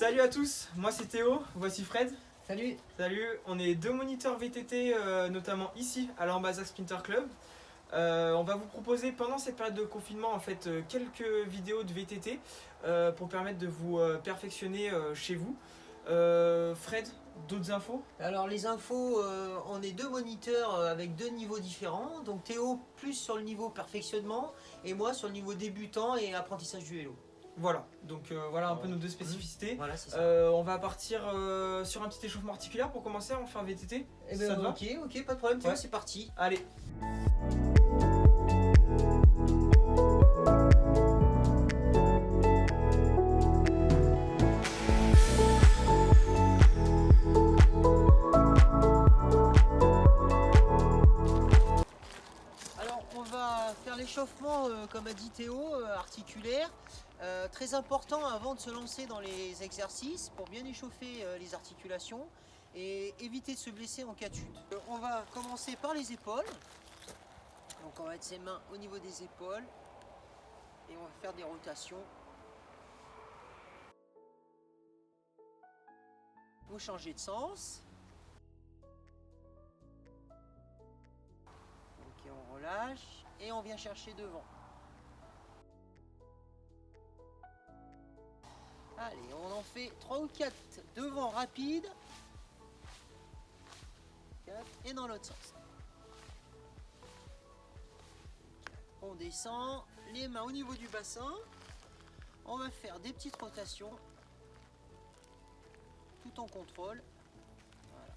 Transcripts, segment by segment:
Salut à tous, moi c'est Théo, voici Fred. Salut. Salut, on est deux moniteurs VTT, notamment ici à l'Ambazac Sprinter Club. On va vous proposer pendant cette période de confinement en fait quelques vidéos de VTT pour permettre de vous perfectionner chez vous. Fred, d'autres infos? Alors les infos, on est deux moniteurs avec deux niveaux différents. Donc Théo plus sur le niveau perfectionnement et moi sur le niveau débutant et apprentissage du vélo. Voilà, donc voilà un peu nos deux spécificités. Voilà, c'est ça. On va partir sur un petit échauffement articulaire pour commencer, on fait un VTT. Eh Ça ben, te va? ok, pas de problème Théo, Ouais. c'est parti. Allez. Alors on va faire l'échauffement, comme a dit Théo, articulaire. Très important avant de se lancer dans les exercices pour bien échauffer les articulations et éviter de se blesser en cas de chute. On va commencer par les épaules. Donc on va mettre ses mains au niveau des épaules et on va faire des rotations. Vous changez de sens. Ok, on relâche et on vient chercher devant. Allez, on en fait 3 ou 4 devant rapide. 4 et dans l'autre sens. On descend, les mains au niveau du bassin. On va faire des petites rotations tout en contrôle. Voilà.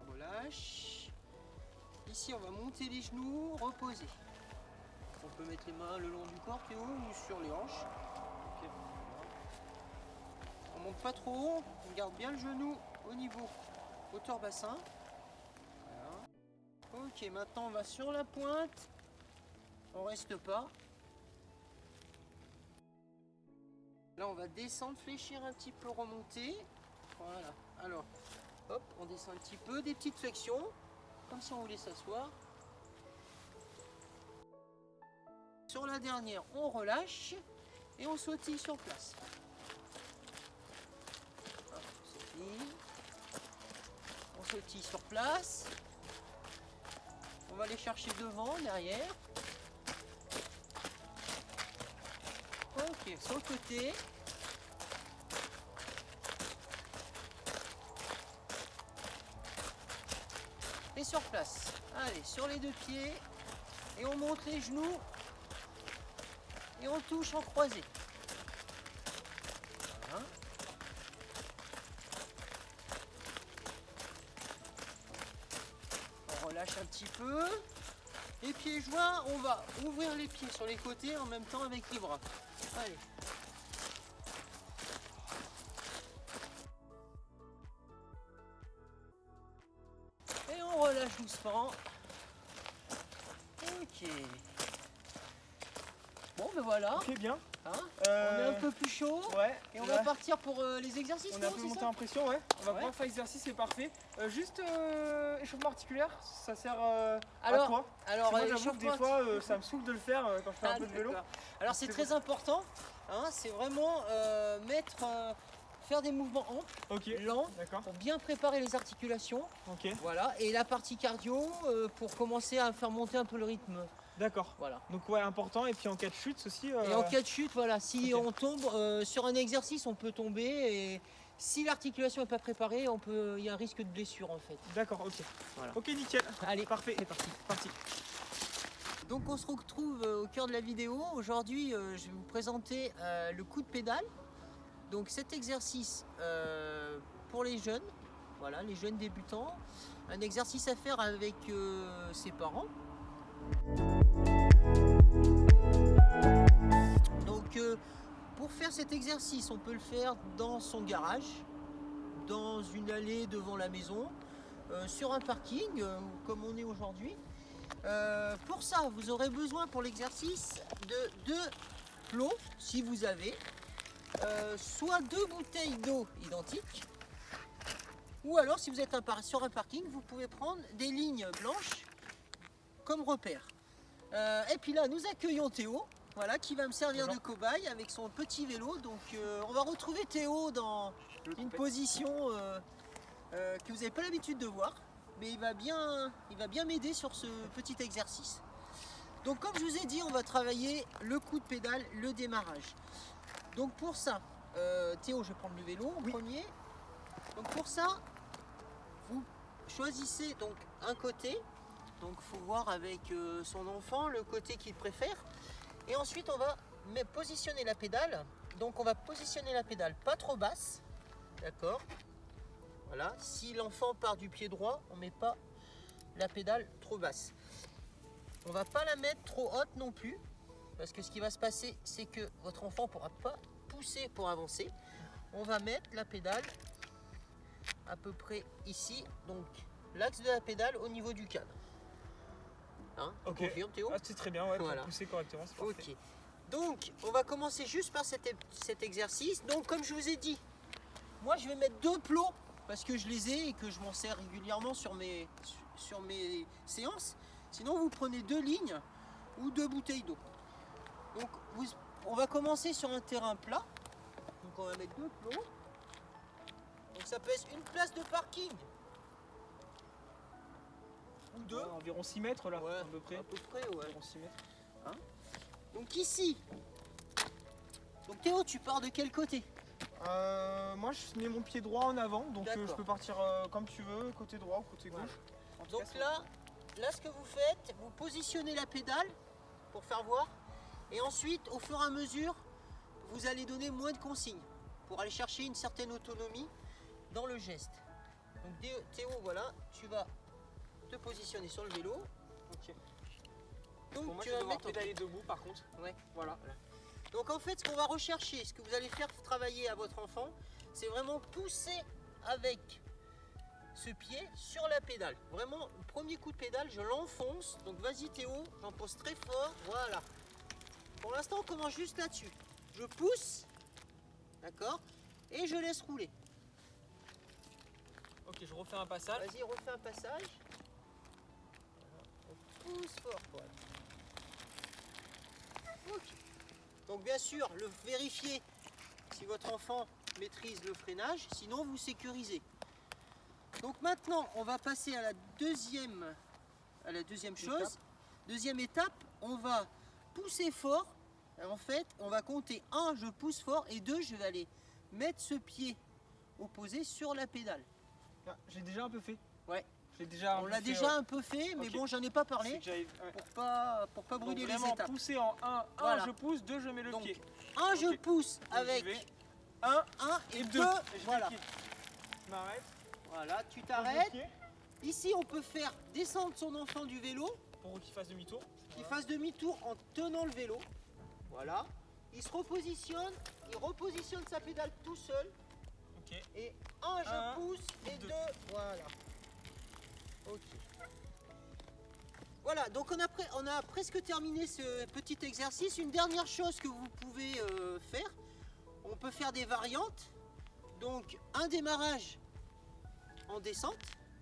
On relâche. Ici, on va monter les genoux, reposer. On peut mettre les mains le long du corps, Théo, ou sur les hanches. Okay. On monte pas trop haut, on garde bien le genou au niveau hauteur bassin. Voilà. Ok, maintenant on va sur la pointe. On reste pas. Là, on va descendre, fléchir un petit peu, remonter. Voilà. Alors, hop, on descend un petit peu, des petites flexions, comme si on voulait s'asseoir. Sur la dernière, on relâche et on sautille sur place. Hop, on sautille sur place. On va aller chercher devant, derrière. Ok, sur le côté. Et sur place. Allez, sur les deux pieds. Et on monte les genoux. Et on touche en croisé. Voilà. On relâche un petit peu. Les pieds joints, on va ouvrir les pieds sur les côtés en même temps avec les bras. Allez. Et on relâche doucement. Ok. Bon, ben voilà. Ok, bien. Hein, on est un peu plus chaud. Ouais. Et on va partir pour les exercices. On est un peu monté en pression, ouais. On va Ouais. pouvoir faire l'exercice, c'est parfait. Juste échauffement articulaire, ça sert à Alors, quoi? alors Parce que moi j'avoue que des échauffement fois ça me saoule de le faire quand je fais un peu de vélo. d'accord. Alors c'est C'est très important, hein, c'est vraiment faire des mouvements amples, Ok, lents, d'accord. pour bien préparer les articulations. Ok, Voilà, et la partie cardio pour commencer à faire monter un peu le rythme. d'accord. Voilà. Donc ouais, important. Et puis en cas de chute aussi. Et en cas de chute, voilà, si ok. on tombe sur un exercice, on peut tomber et si l'articulation n'est pas préparée, il y a un risque de blessure en fait. D'accord, ok. Voilà. Ok, nickel. Allez, Parfait. c'est parti. Parti. Donc on se retrouve au cœur de la vidéo. Aujourd'hui, je vais vous présenter le coup de pédale. Donc cet exercice pour les jeunes, voilà, les jeunes débutants, un exercice à faire avec ses parents. Donc pour faire cet exercice, on peut le faire dans son garage, dans une allée devant la maison, sur un parking, comme on est aujourd'hui. Pour ça, vous aurez besoin pour l'exercice de 2 plots, si vous avez, soit 2 bouteilles d'eau identiques, ou alors si vous êtes sur un parking, vous pouvez prendre des lignes blanches comme repère. Et puis là, nous accueillons Théo. Voilà, qui va me servir de cobaye avec son petit vélo. Donc on va retrouver Théo dans une position que vous n'avez pas l'habitude de voir. Mais il va bien m'aider sur ce petit exercice. Donc comme je vous ai dit, on va travailler le coup de pédale, le démarrage. Donc pour ça, Théo, je vais prendre le vélo en premier. Donc pour ça, vous choisissez donc un côté. Donc il faut voir avec son enfant le côté qu'il préfère. Et ensuite on va positionner la pédale. Donc on va positionner la pédale pas trop basse. D'accord. Voilà. Si l'enfant part du pied droit, on ne met pas la pédale trop basse. On ne va pas la mettre trop haute non plus. Parce que ce qui va se passer, c'est que votre enfant ne pourra pas pousser pour avancer. On va mettre la pédale à peu près ici. Donc l'axe de la pédale au niveau du cadre. Hein, ok, confirme, Théo? c'est très bien, ouais, voilà. Pour pousser correctement, c'est parfait. Ok, donc on va commencer juste par cet exercice. Donc comme je vous ai dit, moi je vais mettre 2 plots parce que je les ai et que je m'en sers régulièrement sur mes séances. Sinon vous prenez 2 lignes ou 2 bouteilles d'eau. Donc on va commencer sur un terrain plat. Donc on va mettre 2 plots. Donc ça peut être une place de parking. Ou 2. Ouais, environ 6 mètres là, ouais, à peu près. Ouais. Environ 6 mètres. Hein, donc ici. Donc Théo, tu pars de quel côté? Moi je mets mon pied droit en avant, donc je peux partir comme tu veux, côté droit ou côté gauche. Voilà. Donc là ce que vous faites, vous positionnez la pédale pour faire voir. Et ensuite, au fur et à mesure, vous allez donner moins de consignes pour aller chercher une certaine autonomie dans le geste. Donc Théo, voilà, tu vas te positionner sur le vélo. Ok. Donc moi tu je vais vas devoir mettre pédaler debout par contre. Ouais. Voilà. Donc en fait, ce qu'on va rechercher, ce que vous allez faire travailler à votre enfant, c'est vraiment pousser avec ce pied sur la pédale. Vraiment, le premier coup de pédale, je l'enfonce. Donc vas-y Théo, j'en pose très fort. Voilà. Pour l'instant, on commence juste là-dessus. Je pousse, d'accord, et je laisse rouler. Ok, je refais un passage. Vas-y, refais un passage. On pousse fort, quoi. Ok. Donc bien sûr, vérifiez si votre enfant maîtrise le freinage, sinon vous sécurisez. Donc maintenant, on va passer à la deuxième chose. Deuxième étape, on va pousser fort. En fait, on va compter 1, je pousse fort, et 2, je vais aller mettre ce pied opposé sur la pédale. Ah, j'ai déjà un peu fait. Ouais. On l'a déjà un peu fait, mais bon, j'en ai pas parlé pour pas brûler les étapes. Pousser en 1, voilà. Je pousse, 2, je mets le pied. 1, je pousse avec 1 et 2. Voilà. Je m'arrête. Voilà, tu t'arrêtes. Ici, on peut faire descendre son enfant du vélo. Pour qu'il fasse demi-tour. Qu'il fasse demi-tour en tenant le vélo. Voilà. Il se repositionne, il repositionne sa pédale tout seul. Ok. Et 1, je pousse, et 2, voilà. Ok. Voilà, donc on a presque terminé ce petit exercice. Une dernière chose que vous pouvez faire, on peut faire des variantes. Donc un démarrage en descente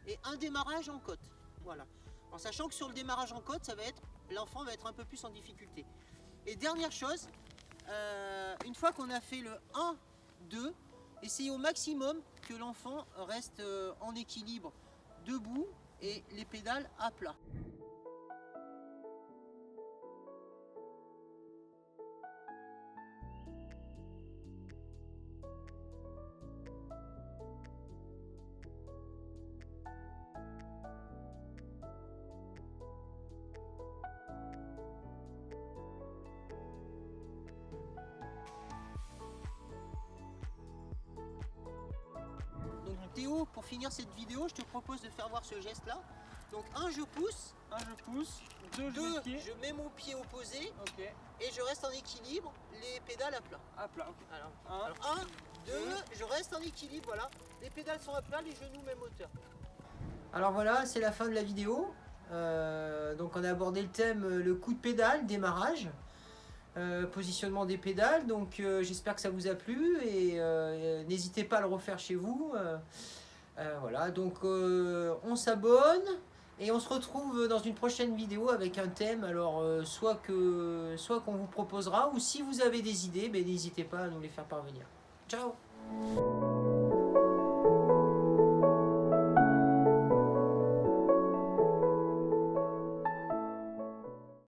et un démarrage en côte. Voilà. En sachant que sur le démarrage en côte, l'enfant va être un peu plus en difficulté. Et dernière chose, une fois qu'on a fait le 1, 2, essayez au maximum que l'enfant reste en équilibre debout et les pédales à plat. Donc Théo, pour finir cette vidéo, je te propose de faire voir ce geste-là. Donc 1, je pousse. 2, je mets mon pied opposé. Ok. Et je reste en équilibre, les pédales à plat. À plat, ok. Alors 1, 2, je reste en équilibre, voilà. Les pédales sont à plat, les genoux même hauteur. Alors voilà, c'est la fin de la vidéo. Donc on a abordé le thème, le coup de pédale, démarrage. Positionnement des pédales, donc j'espère que ça vous a plu et n'hésitez pas à le refaire chez vous. Voilà, donc on s'abonne Et on se retrouve dans une prochaine vidéo avec un thème, alors soit qu'on vous proposera, ou si vous avez des idées, ben, n'hésitez pas à nous les faire parvenir. Ciao!